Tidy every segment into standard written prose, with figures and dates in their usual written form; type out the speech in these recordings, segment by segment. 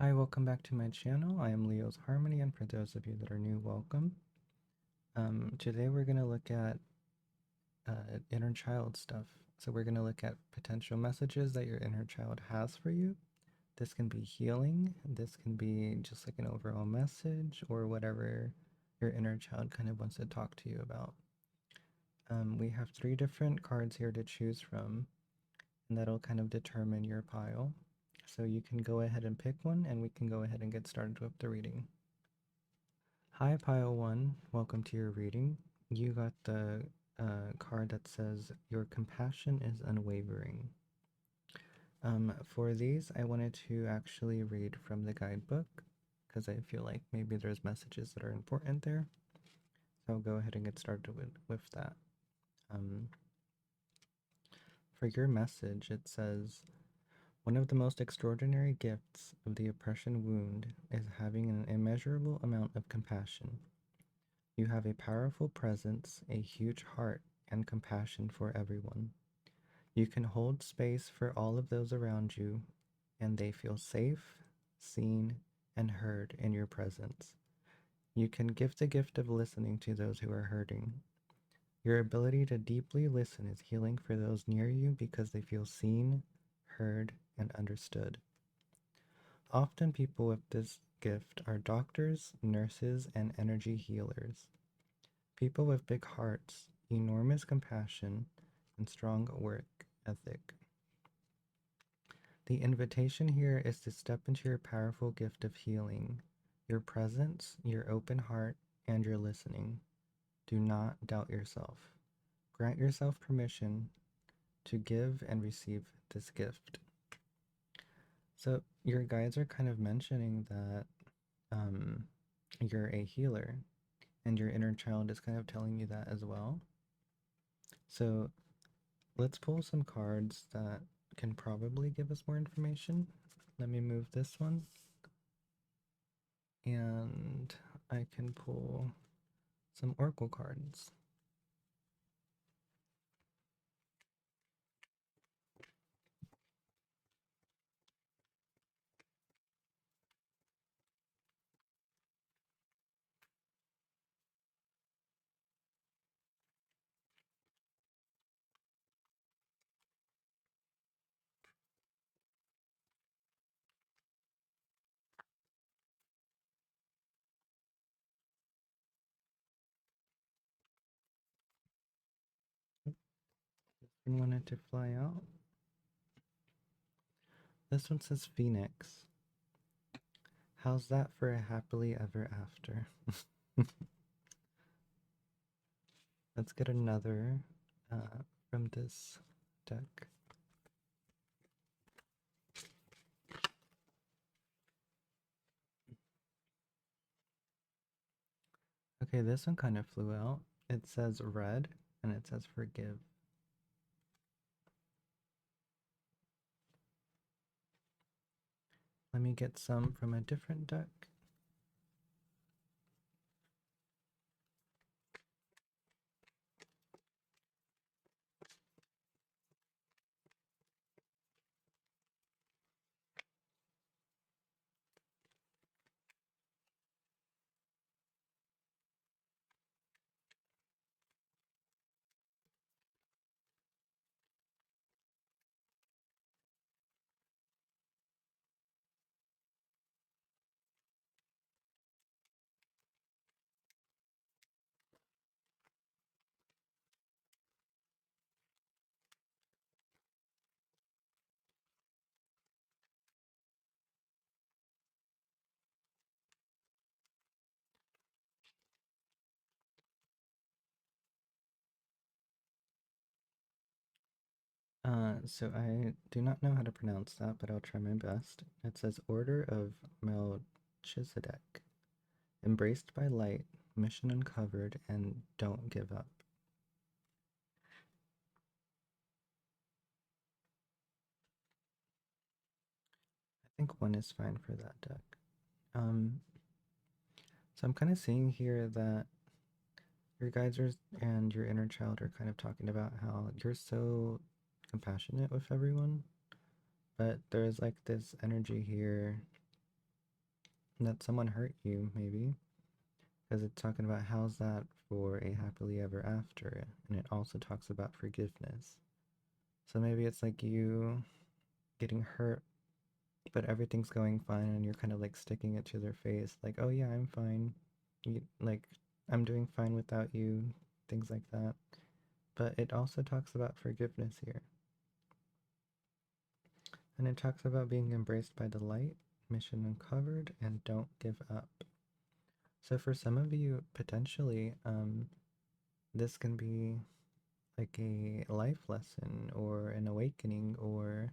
Hi, welcome back to my channel. I am Leo's Harmony, and for those of you that are new, welcome. Today we're going to look at inner child stuff. So we're going to look at potential messages that your inner child has for you. This can be healing, this can be just like an overall message, or whatever your inner child kind of wants to talk to you about. We have 3 different cards here to choose from, and that'll kind of determine your pile. So you can go ahead and pick one, and we can go ahead and get started with the reading. Hi, Pile 1. Welcome to your reading. You got the card that says, Your compassion is unwavering. For these, I wanted to actually read from the guidebook because I feel like maybe there's messages that are important there. So I'll go ahead and get started with that. For your message, it says, One of the most extraordinary gifts of the oppression wound is having an immeasurable amount of compassion. You have a powerful presence, a huge heart, and compassion for everyone. You can hold space for all of those around you, and they feel safe, seen, and heard in your presence. You can give the gift of listening to those who are hurting. Your ability to deeply listen is healing for those near you because they feel seen, heard, and understood. Often people with this gift are doctors, nurses, and energy healers. People with big hearts, enormous compassion, and strong work ethic. The invitation here is to step into your powerful gift of healing, your presence, your open heart, and your listening. Do not doubt yourself. Grant yourself permission to give and receive this gift. So, your guides are kind of mentioning that you're a healer, and your inner child is kind of telling you that as well. So, let's pull some cards that can probably give us more information. Let me move this one. And I can pull some oracle cards. This one wanted to fly out. This one says Phoenix. How's that for a happily ever after? Let's get another from this deck. Okay, this one kind of flew out. It says red and it says forgive. Let me get some from a different deck. So I do not know how to pronounce that, but I'll try my best. It says Order of Melchizedek. Embraced by light, mission uncovered, and don't give up. I think one is fine for that deck. So I'm kind of seeing here that your guides and your inner child are kind of talking about how you're so compassionate with everyone, but there's like this energy here that someone hurt you, maybe, because it's talking about how's that for a happily ever after, and it also talks about forgiveness. So maybe it's like you getting hurt, but everything's going fine, and you're kind of like sticking it to their face, like, oh yeah, I'm fine. Like, I'm doing fine without you, things like that. But it also talks about forgiveness here. And it talks about being embraced by the light, mission uncovered, and don't give up. So for some of you, potentially, this can be like a life lesson or an awakening, or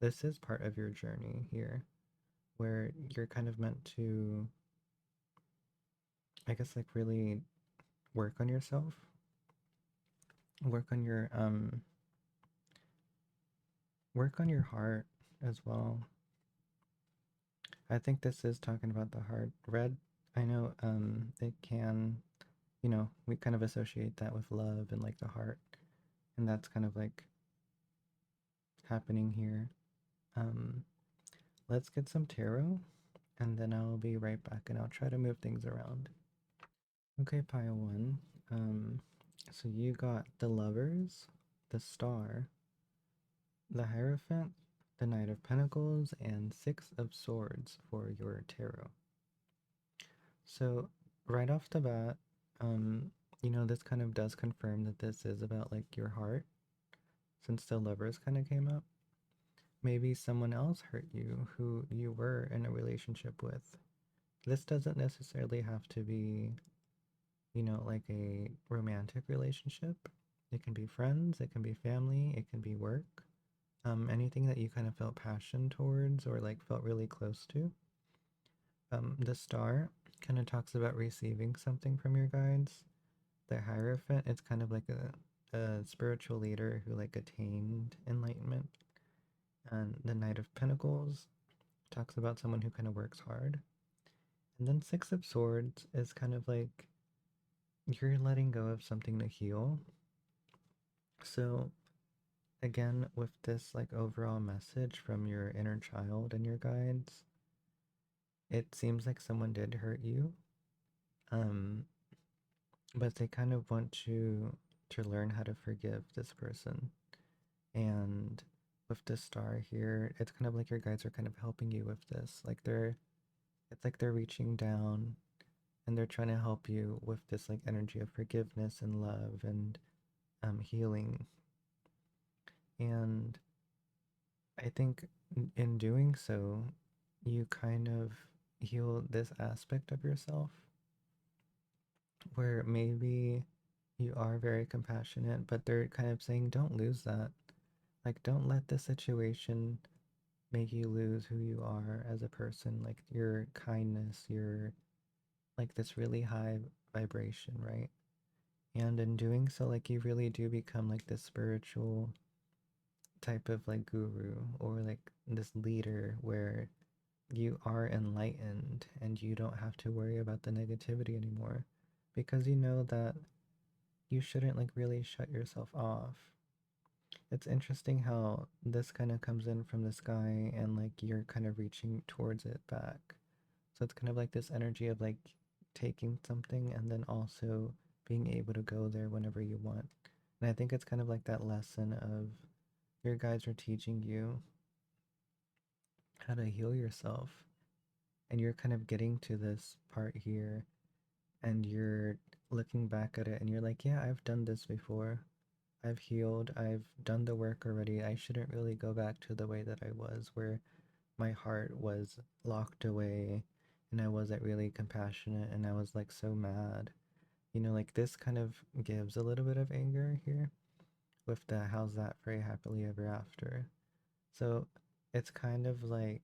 this is part of your journey here, where you're kind of meant to, I guess, like really work on yourself, work on your work on your heart as well. I think this is talking about the heart. Red, I know it can, we kind of associate that with love and like the heart, and that's kind of like happening here. Um, let's get some tarot, and then I'll be right back, and I'll try to move things around. Okay, pile one. So you got the Lovers, the Star, the Hierophant, the Knight of Pentacles, and Six of Swords for your tarot. So right off the bat, um, this kind of does confirm that this is about like your heart, since the Lovers kind of came up. Maybe someone else hurt you who you were in a relationship with. This doesn't necessarily have to be, like a romantic relationship. It can be friends, it can be family, it can be work. Anything that you kind of felt passion towards or like felt really close to. The Star kind of talks about receiving something from your guides. The Hierophant, it's kind of like a spiritual leader who like attained enlightenment. And the Knight of Pentacles talks about someone who kind of works hard. And then Six of Swords is kind of like you're letting go of something to heal. So again, with this like overall message from your inner child and your guides, it seems like someone did hurt you. Um, but they kind of want you to learn how to forgive this person. And with the Star here, it's kind of like your guides are kind of helping you with this. It's like they're reaching down and they're trying to help you with this like energy of forgiveness and love and healing. And I think in doing so, you kind of heal this aspect of yourself where maybe you are very compassionate, but they're kind of saying, don't lose that. Like, don't let the situation make you lose who you are as a person, like your kindness, your like this really high vibration, right? And in doing so, like you really do become like this spiritual type of like guru or like this leader where you are enlightened and you don't have to worry about the negativity anymore because you know that you shouldn't like really shut yourself off. It's interesting how this kind of comes in from the sky and like you're kind of reaching towards it back. So it's kind of like this energy of like taking something and then also being able to go there whenever you want. And I think it's kind of like that lesson of your guides are teaching you how to heal yourself. And you're kind of getting to this part here and you're looking back at it and you're like, yeah, I've done this before. I've healed. I've done the work already. I shouldn't really go back to the way that I was, where my heart was locked away and I wasn't really compassionate and I was like so mad. Like this kind of gives a little bit of anger here with the how's that for a happily ever after. So it's kind of like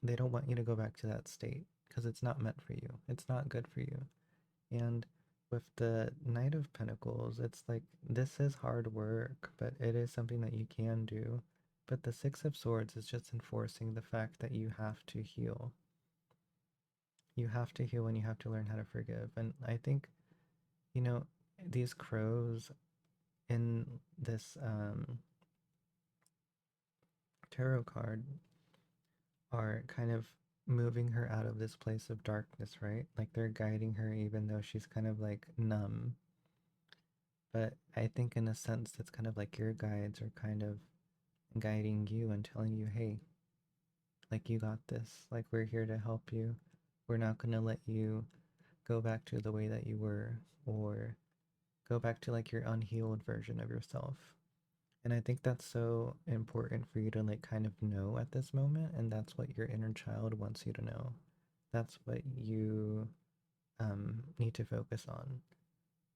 they don't want you to go back to that state because it's not meant for you. It's not good for you. And with the Knight of Pentacles, it's like this is hard work, but it is something that you can do. But the Six of Swords is just enforcing the fact that you have to heal. You have to heal and you have to learn how to forgive. And I think, you know, these crows in this tarot card are kind of moving her out of this place of darkness, right? Like they're guiding her even though she's kind of like numb. But I think in a sense it's kind of like your guides are kind of guiding you and telling you, hey, like you got this. Like we're here to help you. We're not going to let you go back to the way that you were or go back to like your unhealed version of yourself. And I think that's so important for you to like kind of know at this moment. And that's what your inner child wants you to know. That's what you need to focus on.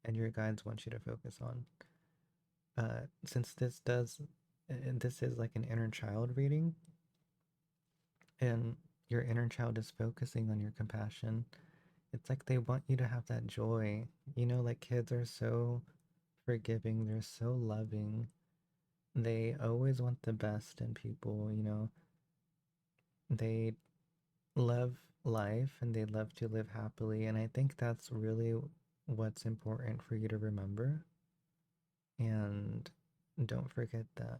And your guides want you to focus on. Since this is like an inner child reading, and your inner child is focusing on your compassion, it's like they want you to have that joy. You know, like kids are so forgiving, they're so loving. They always want the best in people, you know. They love life and they love to live happily. And I think that's really what's important for you to remember. And don't forget that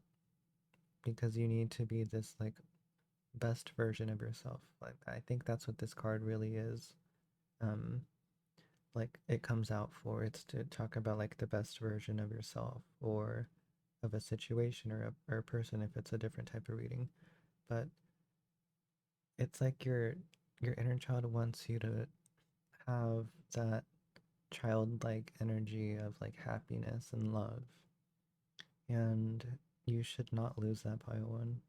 because you need to be this like best version of yourself. Like I think that's what this card really is. Um, like it comes out for. It's to talk about like the best version of yourself or of a situation or a person if it's a different type of reading. But it's like your inner child wants you to have that childlike energy of like happiness and love. And you should not lose that, Pile One.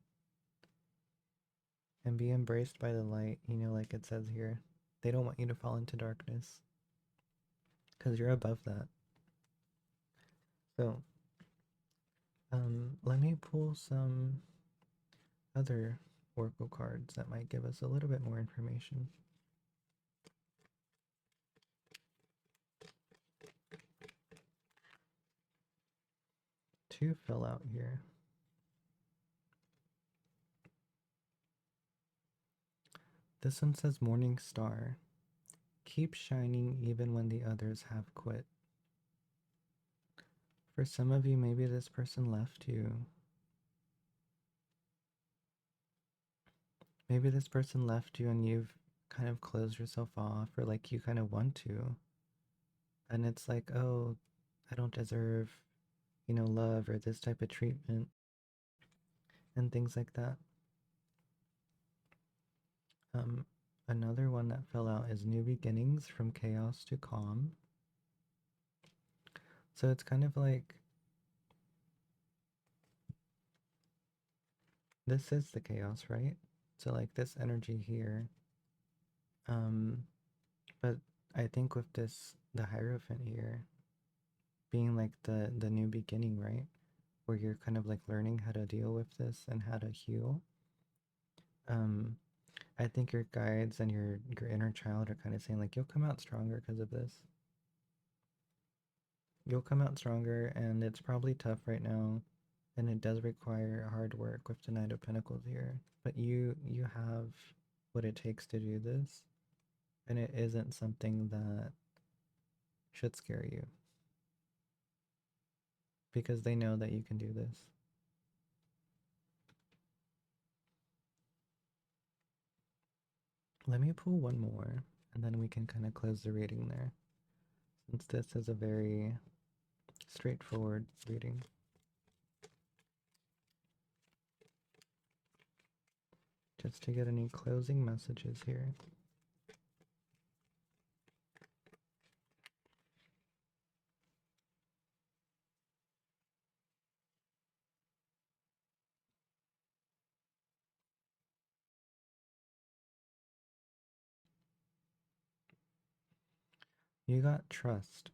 And be embraced by the light, you know, like it says here. They don't want you to fall into darkness because you're above that. So, let me pull some other oracle cards that might give us a little bit more information. Two fell out here. This one says Morning Star. Keep shining even when the others have quit. For some of you, maybe this person left you. Maybe this person left you and you've kind of closed yourself off, or like you kind of want to. And it's like, oh, I don't deserve, you know, love or this type of treatment and things like that. Um, Another one that fell out is New Beginnings from Chaos to Calm. So it's kind of like this is the chaos, right? So like this energy here. Um, but I think with this the Hierophant here being like the new beginning, right? Where you're kind of like learning how to deal with this and how to heal. Um, I think your guides and your inner child are kind of saying like you'll come out stronger because of this. You'll come out stronger, and it's probably tough right now, and it does require hard work with the Knight of Pentacles here. But you have what it takes to do this, and it isn't something that should scare you because they know that you can do this. Let me pull one more, and then we can kind of close the reading there, since this is a very straightforward reading. Just to get any closing messages here. You got trust.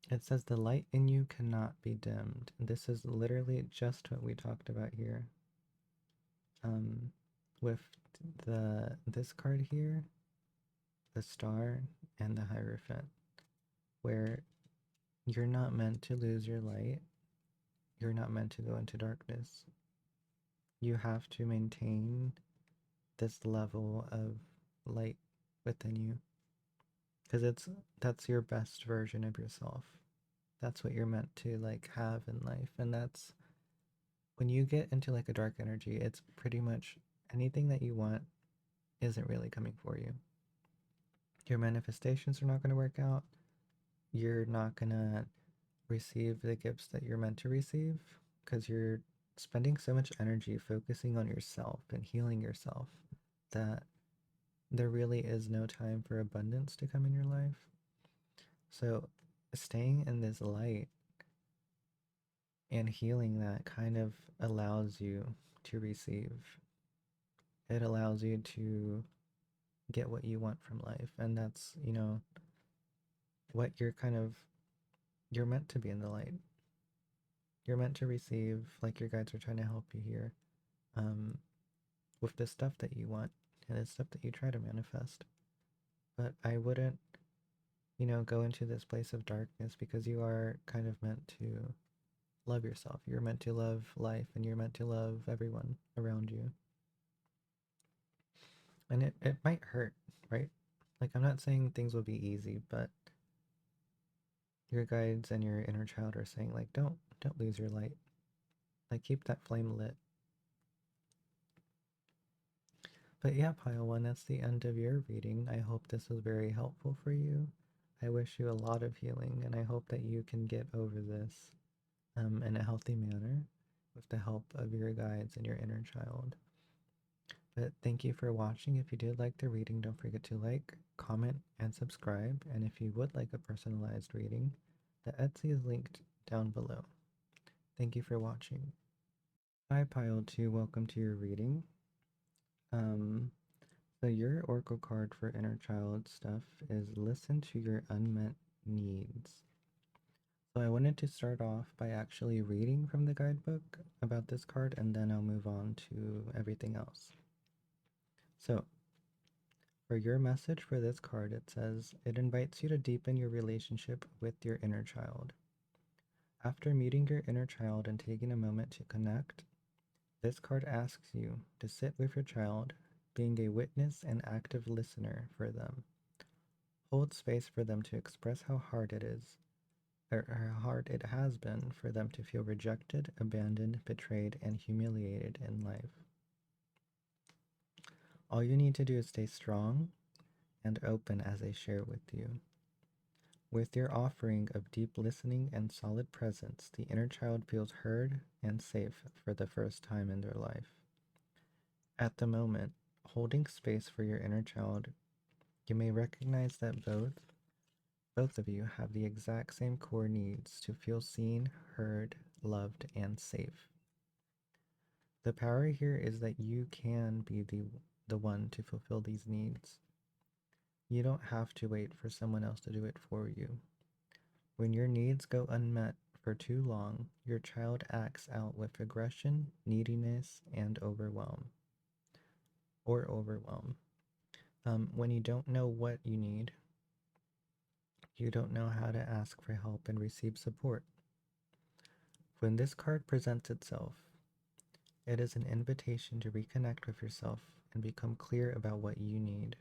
It says the light in you cannot be dimmed. This is literally just what we talked about here. With this card here, the Star and the Hierophant, where you're not meant to lose your light. You're not meant to go into darkness. You have to maintain this level of light within you because that's your best version of yourself. That's what you're meant to like have in life, and that's when you get into like a dark energy, it's pretty much anything that you want isn't really coming for you. Your manifestations are not going to work out. You're not going to receive the gifts that you're meant to receive because you're spending so much energy focusing on yourself and healing yourself that there really is no time for abundance to come in your life. So, staying in this light and healing that kind of allows you to receive. It allows you to get what you want from life. And that's, what you're meant to be in the light. You're meant to receive, like your guides are trying to help you here, um, with the stuff that you want and the stuff that you try to manifest. But I wouldn't, go into this place of darkness because you are kind of meant to love yourself. You're meant to love life and you're meant to love everyone around you. And it might hurt, right? Like, I'm not saying things will be easy, but your guides and your inner child are saying, like, don't lose your light. Like, keep that flame lit. But yeah, pile one, that's the end of your reading. I hope this was very helpful for you. I wish you a lot of healing, and I hope that you can get over this in a healthy manner with the help of your guides and your inner child. But thank you for watching. If you did like the reading, don't forget to like, comment, and subscribe. And if you would like a personalized reading, the Etsy is linked down below. Thank you for watching. Hi, Pile 2. Welcome to your reading. So your oracle card for inner child stuff is listen to your unmet needs. So I wanted to start off by actually reading from the guidebook about this card, and then I'll move on to everything else. So for your message for this card, it says, it invites you to deepen your relationship with your inner child. After meeting your inner child and taking a moment to connect, this card asks you to sit with your child, being a witness and active listener for them. Hold space for them to express how hard it is, or how hard it has been for them to feel rejected, abandoned, betrayed, and humiliated in life. All you need to do is stay strong and open as they share with you. With your offering of deep listening and solid presence, the inner child feels heard and safe for the first time in their life. At the moment, holding space for your inner child, you may recognize that both of you have the exact same core needs to feel seen, heard, loved, and safe. The power here is that you can be the one to fulfill these needs. You don't have to wait for someone else to do it for you. When your needs go unmet for too long, your child acts out with aggression, neediness, and overwhelm. When you don't know what you need, you don't know how to ask for help and receive support. When this card presents itself, it is an invitation to reconnect with yourself and become clear about what you need.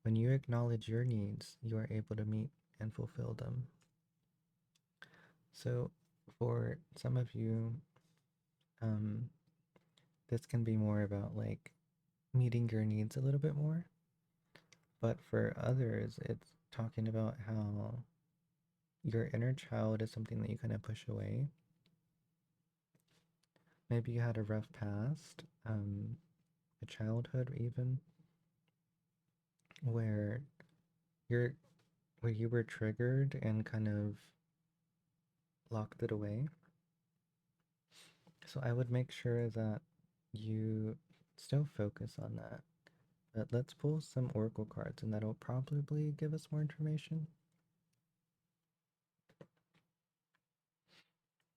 When you acknowledge your needs, you are able to meet and fulfill them. So, for some of you, this can be more about like meeting your needs a little bit more. But for others, it's talking about how your inner child is something that you kind of push away. Maybe you had a rough past, a childhood even, where you're where you were triggered and kind of locked it away. So I would make sure that you still focus on that. But let's pull some oracle cards and that'll probably give us more information.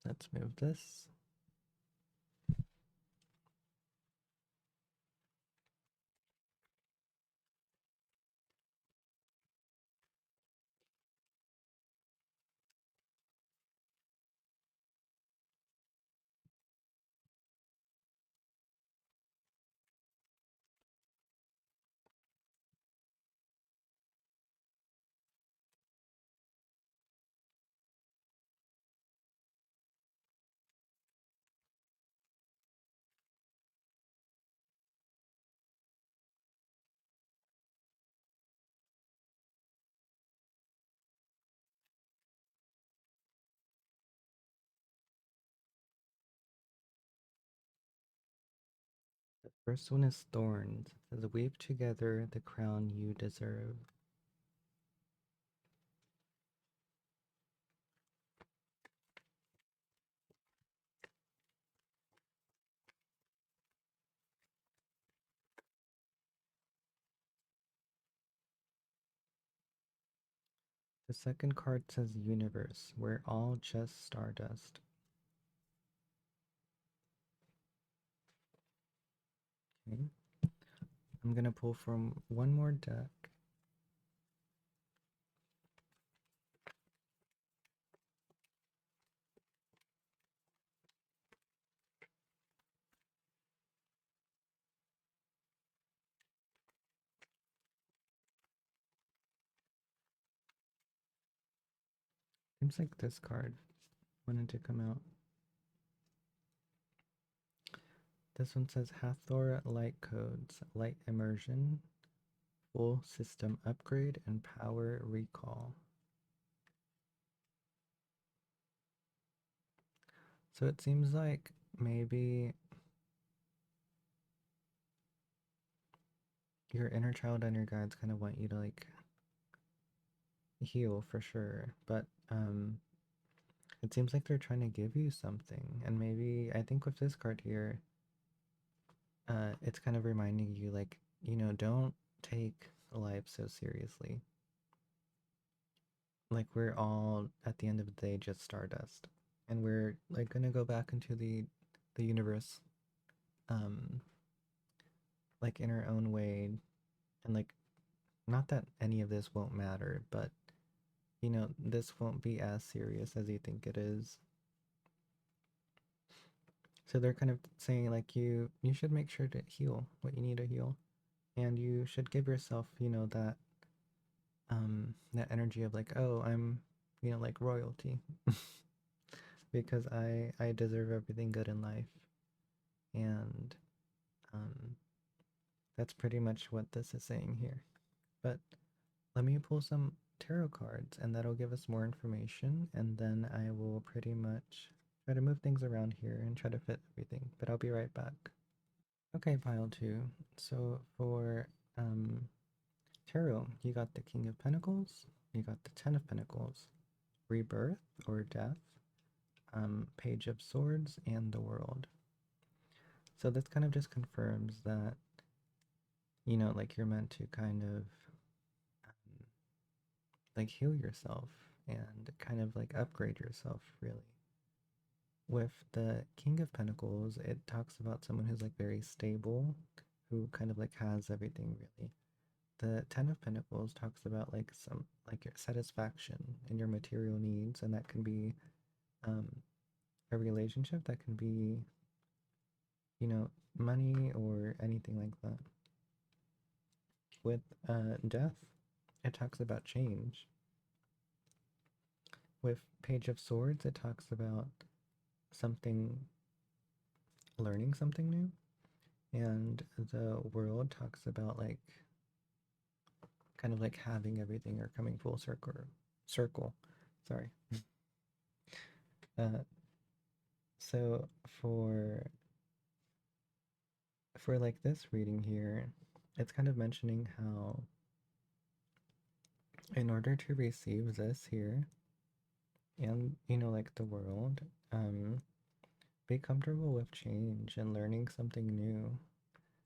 Let's move this. First one is thorns. It says, weave together the crown you deserve. The second card says universe. We're all just stardust. Okay. I'm gonna pull from one more deck. Seems like this card wanted to come out. This one says Hathor Light Codes, Light Immersion, Full System Upgrade, and Power Recall. So it seems like maybe your inner child and your guides kind of want you to like heal for sure, but it seems like they're trying to give you something. And maybe I think with this card here, it's kind of reminding you like, don't take life so seriously. Like we're all at the end of the day just stardust. And we're like gonna go back into the universe um like in our own way, and like not that any of this won't matter, but this won't be as serious as you think it is. So they're kind of saying like you should make sure to heal what you need to heal, and you should give yourself, that energy of like, oh, I'm, like royalty because I deserve everything good in life. And um that's pretty much what this is saying here. But let me pull some tarot cards and that'll give us more information, and then I will pretty much try to move things around here and try to fit everything. But I'll be right back. Okay, pile two. So for tarot, you got the King of Pentacles, you got the Ten of Pentacles, Rebirth or Death, Page of Swords, and the World. So this kind of just confirms that, like you're meant to kind of like heal yourself and kind of like upgrade yourself, really. With the King of Pentacles, it talks about someone who's like very stable, who kind of like has everything, really. The Ten of Pentacles talks about like some like your satisfaction in your material needs, and that can be um, a relationship, that can be, money or anything like that. With Death, it talks about change. With Page of Swords, it talks about something, learning something new. And the World talks about like kind of like having everything or coming full circle. Sorry. Uh, so for like this reading here, it's kind of mentioning how in order to receive this here and like the world, be comfortable with change and learning something new,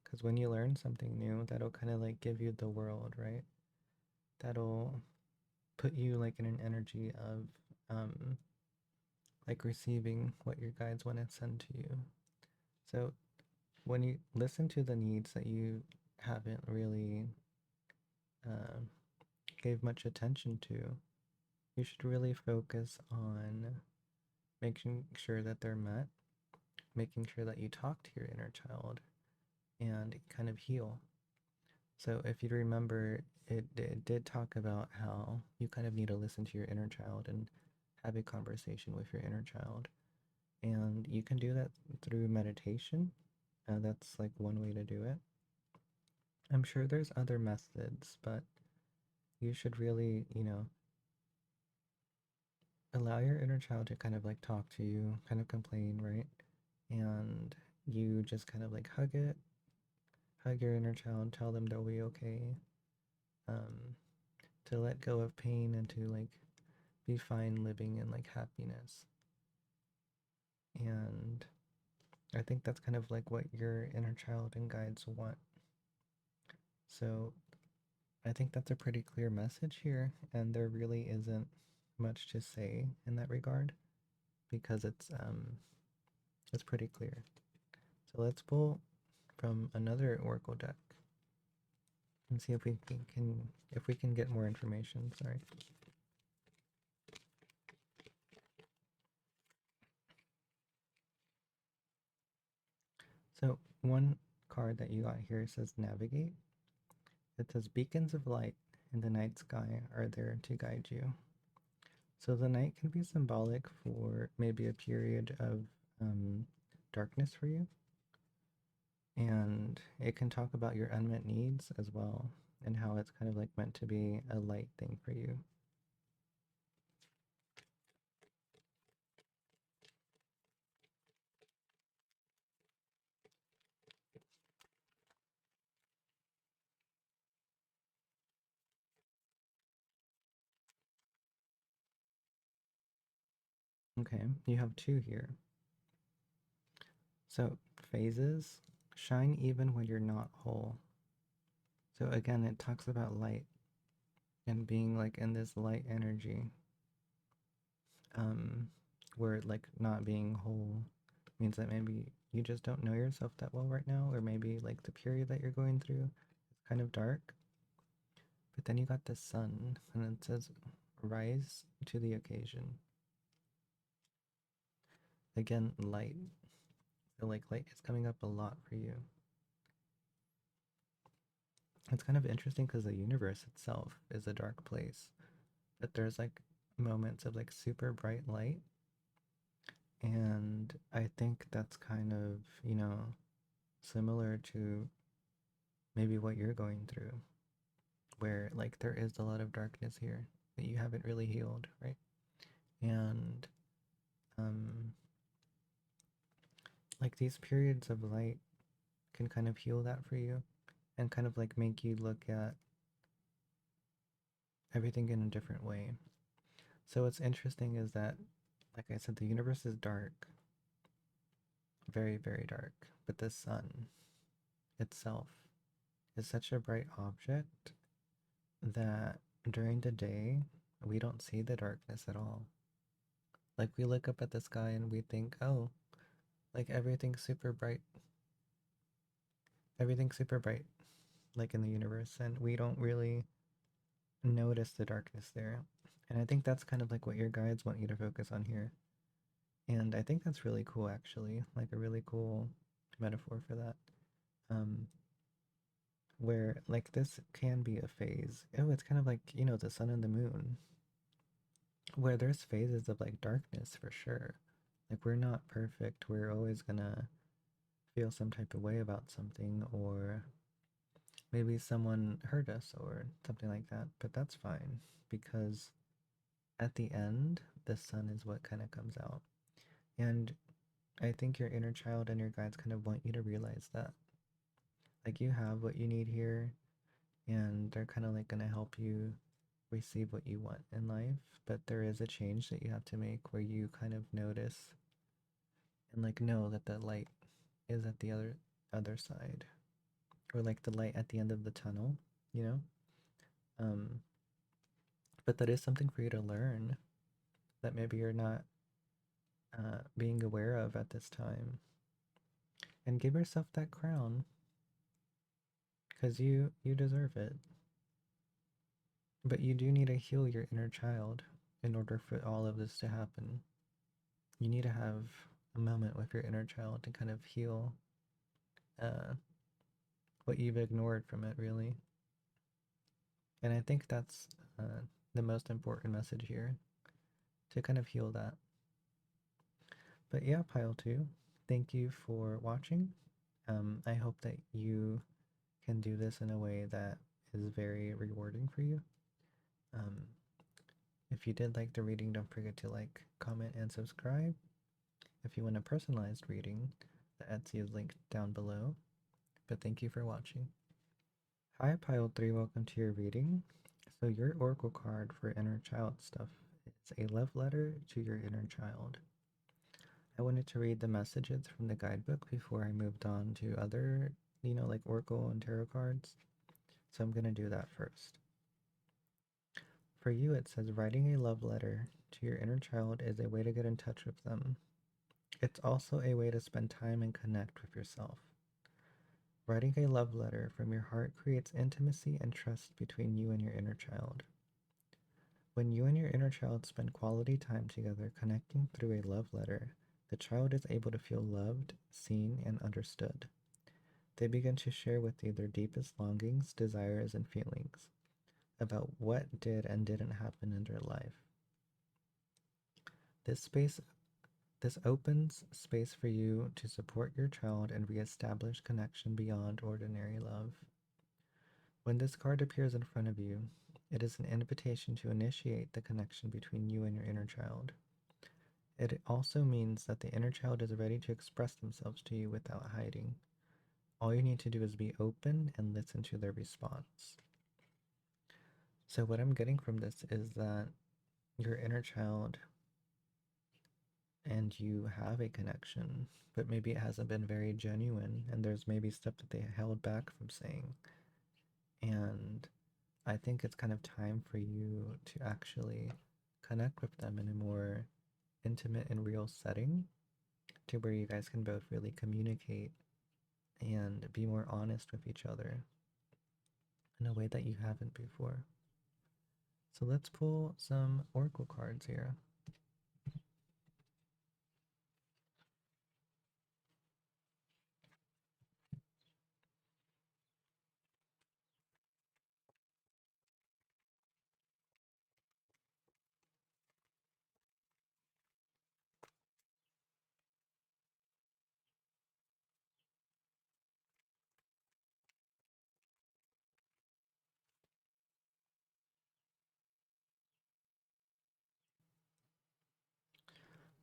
because when you learn something new, that'll kind of like give you the world, right? That'll put you like in an energy of like receiving what your guides want to send to you. So when you listen to the needs that you haven't really uh, gave much attention to, you should really focus on making sure that they're met, making sure that you talk to your inner child and kind of heal. So if you remember, it did talk about how you kind of need to listen to your inner child and have a conversation with your inner child. And you can do that through meditation. That's like one way to do it. I'm sure there's other methods, but you should really, allow your inner child to kind of like talk to you, kind of complain, right? And you just kind of like hug it, hug your inner child, tell them they'll be okay, um, to let go of pain and to like be fine living in like happiness. And I think that's kind of like what your inner child and guides want. So I think that's a pretty clear message here, and there really isn't much to say in that regard because it's pretty clear. So let's pull from another oracle deck and see if we can get more information. Sorry. So one card that you got here says navigate. It says beacons of light in the night sky are there to guide you. So the night can be symbolic for maybe a period of darkness for you. And it can talk about your unmet needs as well and how it's kind of like meant to be a light thing for you. Okay, you have two here. So phases shine even when you're not whole. So again, it talks about light and being like in this light energy, um, where like not being whole means that maybe you just don't know yourself that well right now, or maybe like the period that you're going through is kind of dark. But then you got the sun, and it says rise to the occasion. Again, light. So like light is coming up a lot for you. It's kind of interesting because the universe itself is a dark place, but there's like moments of like super bright light. And I think that's kind of, similar to maybe what you're going through, where like there is a lot of darkness here that you haven't really healed, right? And um, like these periods of light can kind of heal that for you and kind of like make you look at everything in a different way. So what's interesting is that, like I said, the universe is dark, very, very dark, but the sun itself is such a bright object that during the day we don't see the darkness at all. Like we look up at the sky and we think, oh, like everything's super bright, like in the universe, and we don't really notice the darkness there. And I think that's kind of like what your guides want you to focus on here. And I think that's really cool, actually, like a really cool metaphor for that. Um, where like this can be a phase. Oh, it's kind of like, the sun and the moon, where there's phases of like darkness for sure. Like we're not perfect. We're always gonna feel some type of way about something, or maybe someone hurt us or something like that. But that's fine because at the end, the sun is what kind of comes out. And I think your inner child and your guides kind of want you to realize that. Like you have what you need here, and they're kind of like going to help you receive what you want in life. But there is a change that you have to make where you kind of notice and like know that the light is at the other side, or like the light at the end of the tunnel, you know? Um, but that is something for you to learn that maybe you're not being aware of at this time. And give yourself that crown because you deserve it. But you do need to heal your inner child in order for all of this to happen. You need to have a moment with your inner child to kind of heal uh, what you've ignored from it, really. And I think that's the most important message here, to kind of heal that. But yeah, pile two, thank you for watching. I hope that you can do this in a way that is very rewarding for you. Um, if you did like the reading, don't forget to like, comment, and subscribe. If you want a personalized reading, the Etsy is linked down below. but thank you for watching. Hi, Pile 3, welcome to your reading. So, your Oracle card for inner child stuff is a love letter to your inner child. I wanted to read the messages from the guidebook before I moved on to other, like Oracle and tarot cards. So, I'm going to do that first. For you, it says writing a love letter to your inner child is a way to get in touch with them. It's also a way to spend time and connect with yourself. Writing a love letter from your heart creates intimacy and trust between you and your inner child. When you and your inner child spend quality time together connecting through a love letter, the child is able to feel loved, seen, and understood. They begin to share with you their deepest longings, desires, and feelings about what did and didn't happen in their life. This opens space for you to support your child and reestablish connection beyond ordinary love. When this card appears in front of you, it is an invitation to initiate the connection between you and your inner child. It also means that the inner child is ready to express themselves to you without hiding. All you need to do is be open and listen to their response. So what I'm getting from this is that your inner child and you have a connection, but maybe it hasn't been very genuine, and there's maybe stuff that they held back from saying. And I think it's kind of time for you to actually connect with them in a more intimate and real setting to where you guys can both really communicate and be more honest with each other in a way that you haven't before. So let's pull some oracle cards here.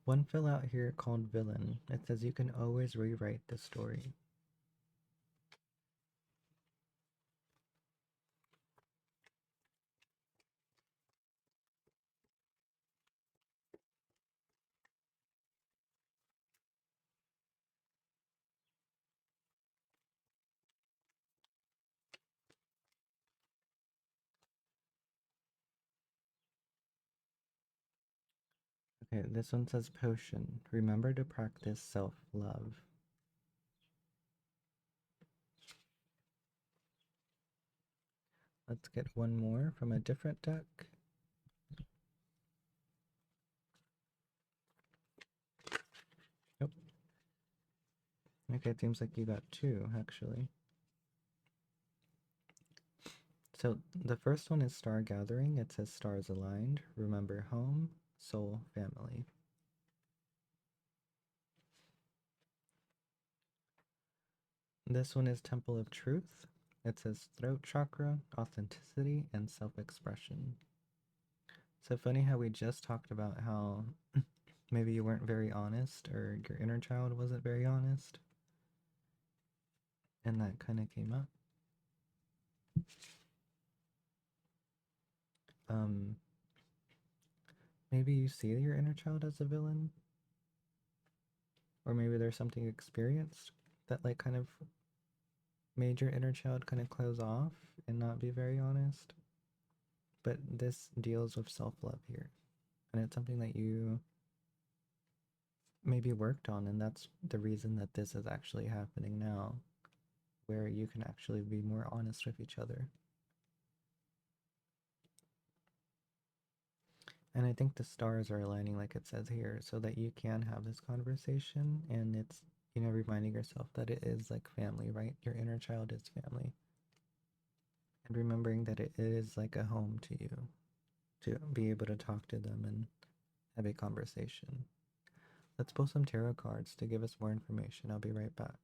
One fill out here called Villain. It says you can always rewrite the story. Okay, this one says Potion. Remember to practice self-love. Let's get one more from a different deck. Nope. Okay, it seems like you got two, actually. So the first one is Star Gathering. It says stars aligned. Remember home, soul, family. This one is Temple of Truth. It says throat chakra, authenticity, and self-expression. So funny how we just talked about how maybe you weren't very honest or your inner child wasn't very honest. And that kind of came up. Maybe you see your inner child as a villain, or maybe there's something experienced that like kind of made your inner child kind of close off and not be very honest. But this deals with self-love here, and it's something that you maybe worked on, and that's the reason that this is actually happening now, where you can actually be more honest with each other. And I think the stars are aligning like it says here so that you can have this conversation, and it's, reminding yourself that it is like family, right? Your inner child is family. And remembering that it is like a home to you, to be able to talk to them and have a conversation. Let's pull some tarot cards to give us more information. I'll be right back.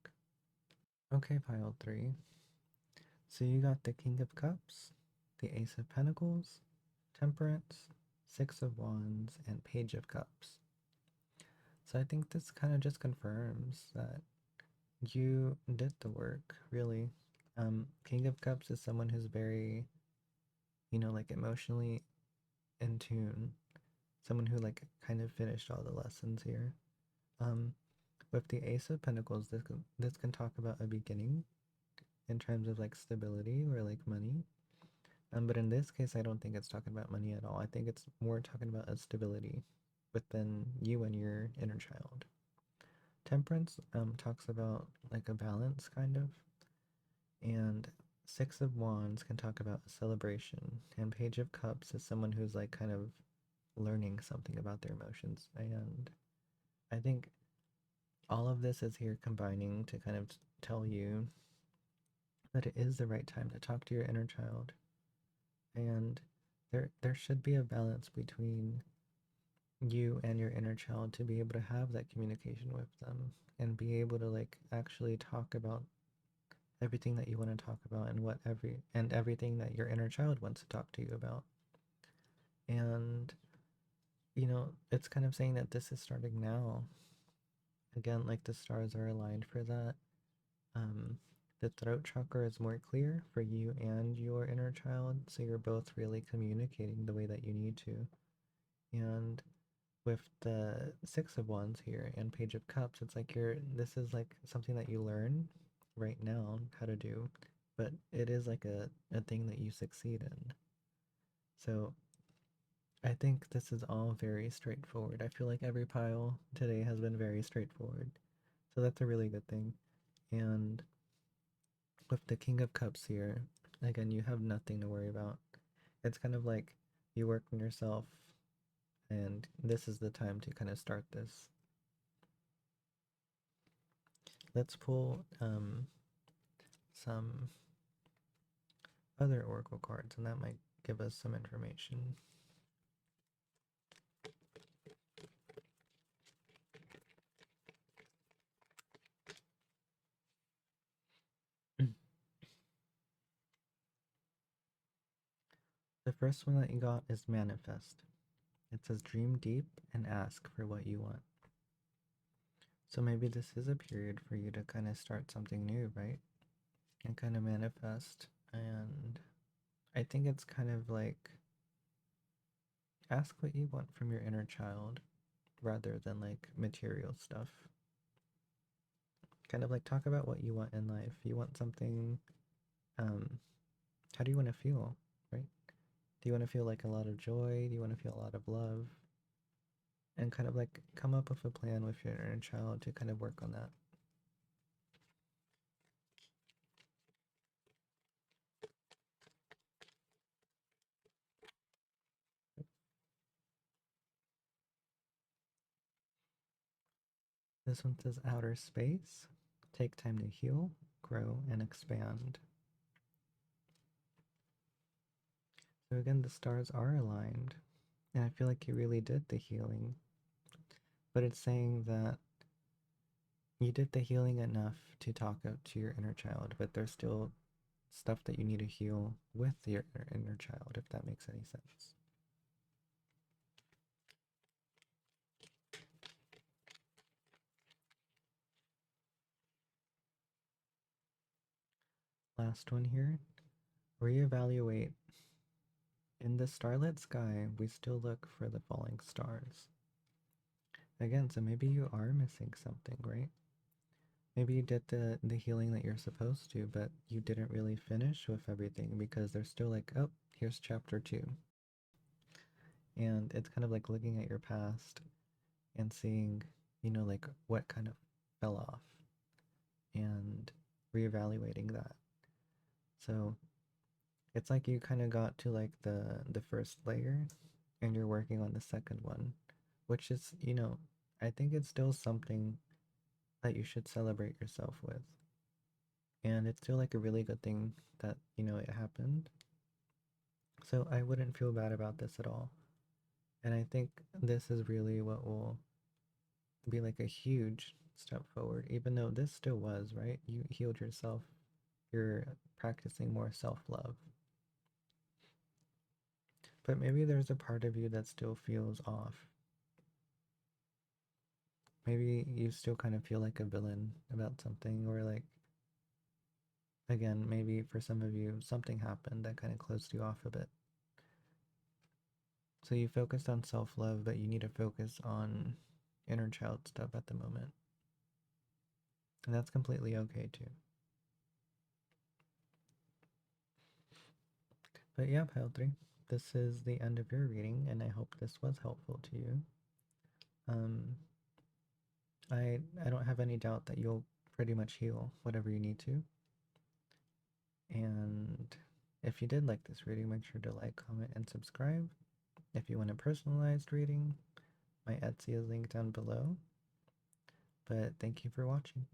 Okay, pile 3. So you got the King of Cups, the Ace of Pentacles, Temperance, Six of Wands, and Page of Cups. So I think this kind of just confirms that You did the work, really. King of Cups is someone who's very, like emotionally in tune. Someone who like kind of finished all the lessons here. Um, with the Ace of Pentacles, this can talk about a beginning in terms of like stability or like money. But in this case, I don't think it's talking about money at all. I think it's more talking about a stability within you and your inner child. Temperance talks about like a balance kind of, and Six of Wands can talk about a celebration, and Page of Cups is someone who's like kind of learning something about their emotions. And I think all of this is here combining to kind of tell you that it is the right time to talk to your inner child, and there should be a balance between you and your inner child to be able to have that communication with them and be able to like actually talk about everything that you want to talk about and everything that your inner child wants to talk to you about. And it's kind of saying that this is starting now. Again, like the stars are aligned for that. um the throat chakra is more clear for you and your inner child, so you're both really communicating the way that you need to. And with the Six of Wands here and Page of Cups, it's like this is like something that you learn right now how to do, but it is like a thing that you succeed in. So I think this is all very straightforward. I feel like every pile today has been very straightforward. So that's a really good thing. And with the King of Cups here, again, you have nothing to worry about. It's kind of like you work on yourself, and this is the time to kind of start this. Let's pull some other oracle cards, and that might give us some information. The first one that you got is Manifest. It says dream deep and ask for what you want. So maybe this is a period for you to kind of start something new, right? And kind of manifest. And I think it's kind of like ask what you want from your inner child rather than like material stuff. Kind of like talk about what you want in life. You want something, um, how do you want to feel, right? Do you want to feel like a lot of joy? Do you want to feel a lot of love? And kind of like come up with a plan with your inner child to kind of work on that. This one says outer space. Take time to heal, grow, and expand. So again, the stars are aligned. And I feel like you really did the healing. But it's saying that you did the healing enough to talk out to your inner child, but there's still stuff that you need to heal with your inner child, if that makes any sense. Last one here. Reevaluate. In the starlit sky, we still look for the falling stars. Again, so maybe you are missing something, right? Maybe you did the healing that you're supposed to, but you didn't really finish with everything because they're still like, oh, here's chapter 2. And it's kind of like looking at your past and seeing, like what kind of fell off and reevaluating that. So it's like you kind of got to like the first layer and you're working on the second one, which is, I think it's still something that you should celebrate yourself with. And it's still like a really good thing that, it happened. So I wouldn't feel bad about this at all. And I think this is really what will be like a huge step forward, even though this still was, right? You healed yourself, you're practicing more self love. But maybe there's a part of you that still feels off. maybe you still kind of feel like a villain about something, or like, again, maybe for some of you, something happened that kind of closed you off a bit. So you focused on self love, but you need to focus on inner child stuff at the moment. And that's completely okay too. But yeah, Pile 3, this is the end of your reading, and I hope this was helpful to you. Um, I don't have any doubt that you'll pretty much heal whatever you need to. And if you did like this reading, make sure to like, comment, and subscribe. If you want a personalized reading, my Etsy is linked down below. But thank you for watching.